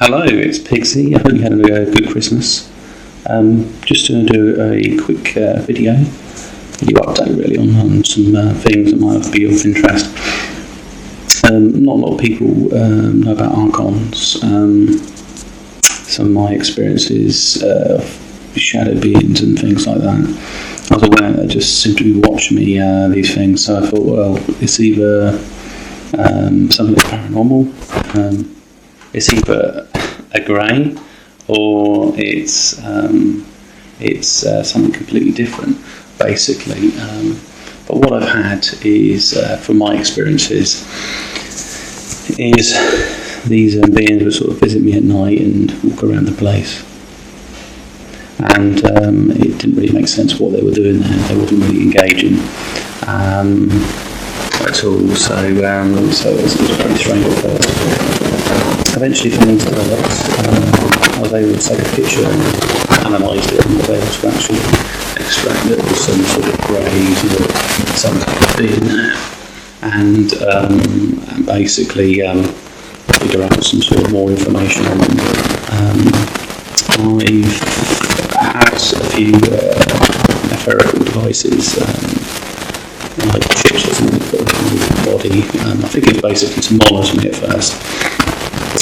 Hello, it's Pixie. I hope you had a good Christmas. Just going to do a quick video update really on some things that might be of interest. Not a lot of people know about Arcons. Some of my experiences of shadow beings and things like that. I was aware that just seemed to be watching me these things, so I thought, well, it's either something that's paranormal, it's either a grey, or it's something completely different, basically. But what I've had is, from my experiences, is these beings would sort of visit me at night and walk around the place. And it didn't really make sense what they were doing there. They wasn't really engaging at all. So it was pretty strange at first. Eventually, things developed. I was able to take a picture and analyse it, and was able to actually extract that there was some sort of greys or some type of being there, and basically figure out some sort of more information on them. I've had a few etherical devices, like chips or something put in the body. I think it was basically to monitor me at first.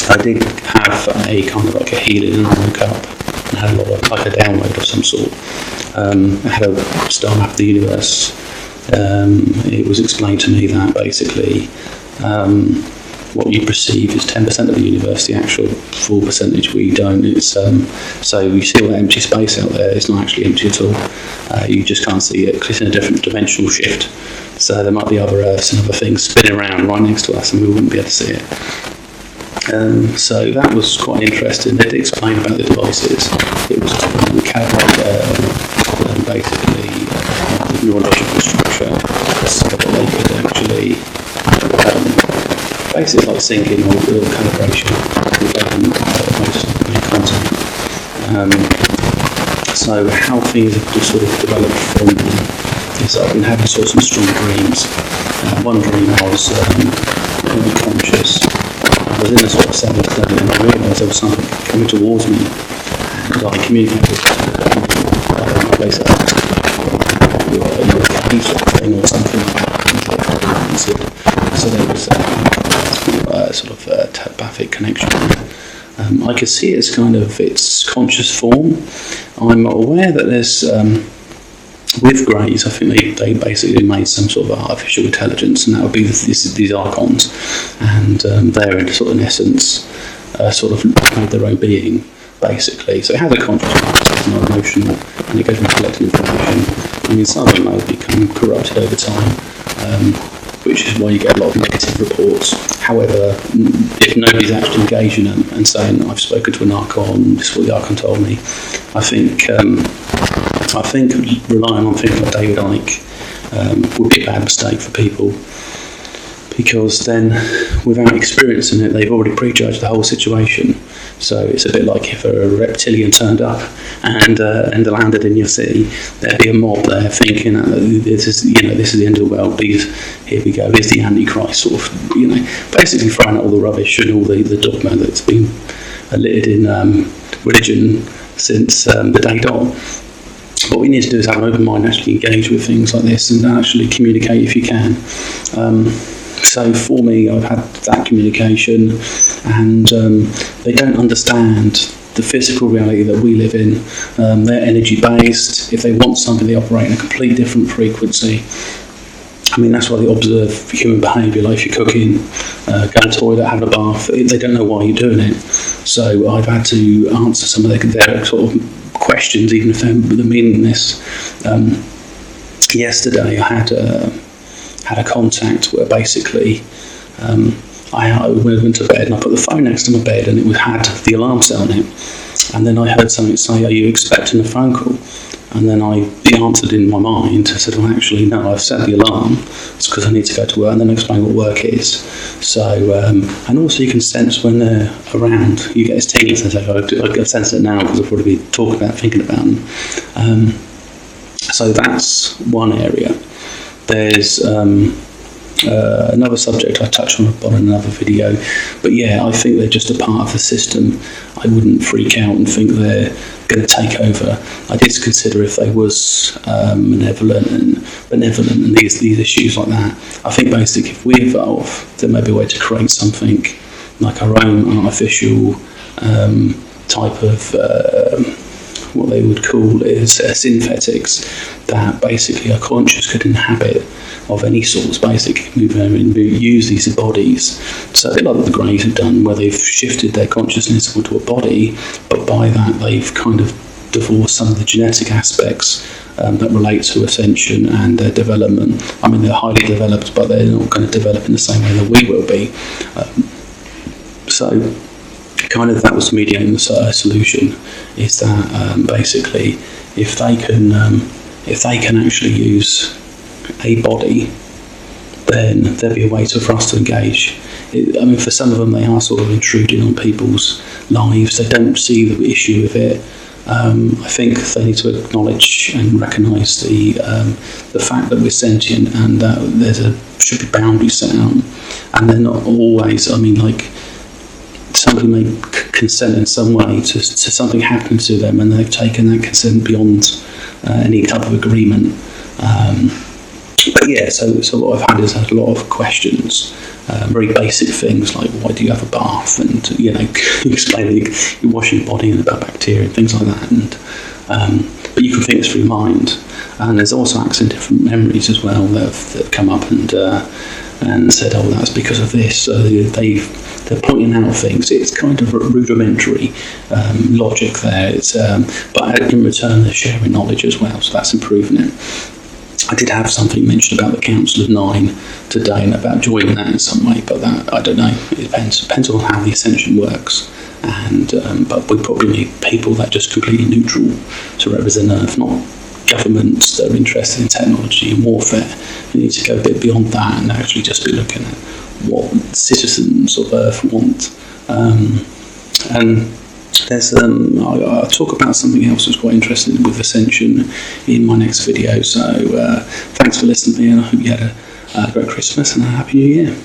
I did have a kind of like a healing, and I woke up and had a lot of like a download of some sort. I had a star map of the universe. It was explained to me that basically what you perceive is 10% of the universe, the actual full percentage we don't. It's so you see all that empty space out there, it's not actually empty at all. You just can't see it because it's in a different dimensional shift. So there might be other Earths and other things spinning around right next to us, and we wouldn't be able to see it. So that was quite interesting. They did explain about the devices. It was to calibrate basically the neurological structure so that they could actually basically like syncing or calibration with most content. So how things have just sort of developed from there is I've been having sort of some strong dreams. One dream I was conscious. I was in a sort of seventh level, and I realised there was something coming towards me, and I communicated with basically you're a sort of thing or something like that. So there was sort of a telepathic connection. I could see it as kind of its conscious form. I'm aware that there's with Greys, I think they basically made some sort of artificial intelligence, and that would be these Archons, and they're in sort of in essence sort of made their own being, basically. So it has a conscious mind, it's not emotional, and it goes from collecting information. I mean, some of them may become corrupted over time, which is why you get a lot of negative reports. However, if nobody's actually engaging them and saying, I've spoken to an Archon, this is what the Archon told me, I think relying on things like David Icke would be a bad mistake for people, because then, without experiencing it, they've already prejudged the whole situation. So it's a bit like if a reptilian turned up and landed in your city, there'd be a mob there thinking, this is the end of the world. Here we go. Here's the Antichrist, sort of, basically throwing out all the rubbish and all the dogma that's been littered in religion since the day dot. What we need to do is have an open mind, actually engage with things like this, and actually communicate if you can. So for me, I've had that communication, and they don't understand the physical reality that we live in. They're energy based. If they want something, they operate in a completely different frequency. I mean, that's why they observe human behaviour, like if you're cooking, go to the toilet, have a bath. They don't know why you're doing it. So I've had to answer some of their sort of questions, even if they're meaningless. Yesterday, I had a contact where basically I went to bed and I put the phone next to my bed, and it had the alarm set on it. And then I heard something say, "Are you expecting a phone call?" And then I answered in my mind. I said, "Well, actually, no, I've set the alarm. It's because I need to go to work." And then I explained what work is. So, and also you can sense when they're around. You get this tingling sensation. I sense it now because I've already been thinking about them. So that's one area. There's another subject I touched on in another video. But yeah, I think they're just a part of the system. I wouldn't freak out and think they're going to take over. I did consider if they was benevolent and these issues like that. I think basically if we evolve, there may be a way to create something like our own artificial type of what they would call is synthetics that basically are conscious, could inhabit of any sorts, basically move around and use these bodies. So a bit like what the Greys have done, where they've shifted their consciousness onto a body, but by that they've kind of divorced some of the genetic aspects that relate to ascension and their development. I mean, they're highly developed, but they're not going to develop in the same way that we will be. So kind of that was mediating the solution, is that basically if they can actually use a body, then there'd be a way for us to engage. I mean, for some of them, they are sort of intruding on people's lives. They don't see the issue with it. I think they need to acknowledge and recognise the fact that we're sentient and that should be boundaries set out. And they're not always, I mean, like, somebody may consent in some way to something happening to them, and they've taken that consent beyond any type of agreement. But yeah, so what I've had is a lot of questions, very basic things like why do you have a bath, and explaining you're washing your body and about bacteria and things like that. And but you can think this through your mind, and there's also accessing different memories as well that have come up and said, oh, that's because of this. So they're pointing out things. It's kind of rudimentary logic there. But in return, they're sharing knowledge as well, so that's improving it. I did have something mentioned about the Council of Nine today and about joining that in some way, but that, I don't know. It depends on how the ascension works. And but we probably need people that are just completely neutral to represent Earth, not governments that are interested in technology and warfare. We need to go a bit beyond that and actually just be looking at what citizens of Earth want. And there's I'll talk about something else that's quite interesting with ascension in my next video. So thanks for listening to me, and I hope you had a great Christmas and a happy New Year.